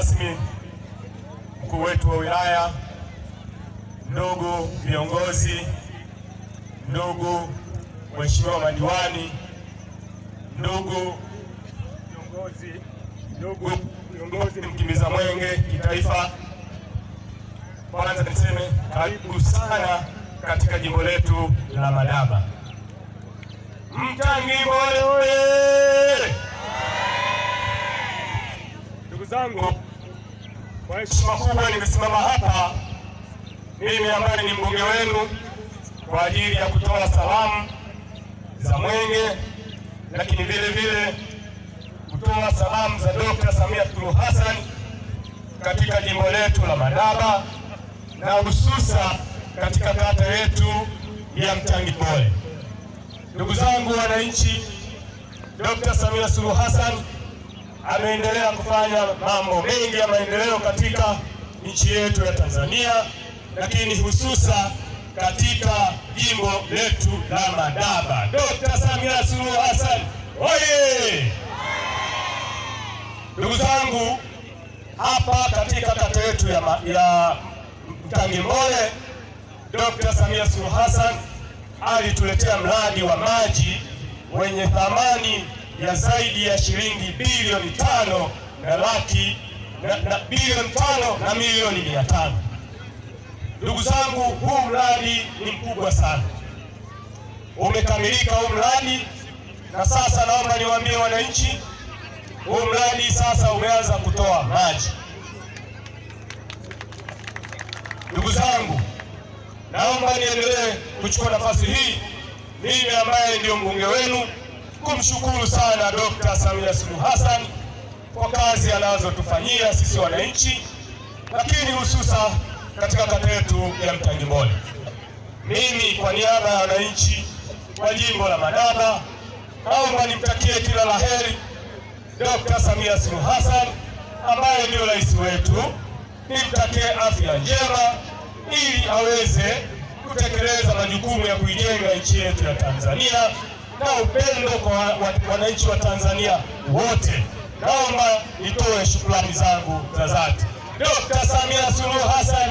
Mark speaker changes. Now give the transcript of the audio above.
Speaker 1: rasmi, mkuu wetu wa wilaya, ndugu viongozi, ndugu mheshimiwa madiwani, ndugu viongozi mkimbiza mwenge kitaifa, kwanza niseme karibu sana katika jimbo letu la Madaba. Mtangimole oye! Ndugu zangu, kwa heshima kubwa nimesimama hapa mimi ambaye ni mbunge wenu kwa ajili ya kutoa salamu za mwenge, lakini vile vile kutoa salamu za Dr. Samia Suluhu Hassan katika jimbo letu la Madaba na hususa katika kata yetu ya Mtangimole. Ndugu zangu wananchi, Dr. Samia Suluhu Hassan ameendelea kufanya mambo mengi ya maendeleo katika nchi yetu ya Tanzania, lakini hususa katika jimbo letu la Madaba. Dr. Samia Suluhu Hassan oye! Ndugu zangu, hapa katika kata yetu ya Mtangimole, Dr. Samia Suluhu Hassan alituletea mradi wa maji wenye thamani ya zaidi ya shilingi bilioni 5 na milioni 500. Ndugu zangu, huu mradi ni mkubwa sana. Umekamilika huu mradi, na sasa naomba niwaambie wananchi, huu mradi sasa umeanza kutoa maji. Ndugu zangu, naomba niendelee kuchukua nafasi hii mimi ambaye ndio mbunge wenu kumshukuru sana Dr. Samia Suluhu Hassan kwa kazi anazotufanyia sisi wananchi, lakini hususa katika kata yetu ya Mtangimole. Mimi kwa niaba ya wananchi wa jimbo la Madaba naomba nimtakie kila laheri Dr. Samia Suluhu Hassan ambaye ndio rais wetu, nimtakie afya njema ili aweze kutekeleza majukumu ya kuijenga nchi yetu ya Tanzania na upendo kwa wananchi wa Tanzania wote. Naomba nitoe shukrani zangu za dhati. Dr. Samia Suluhu Hassan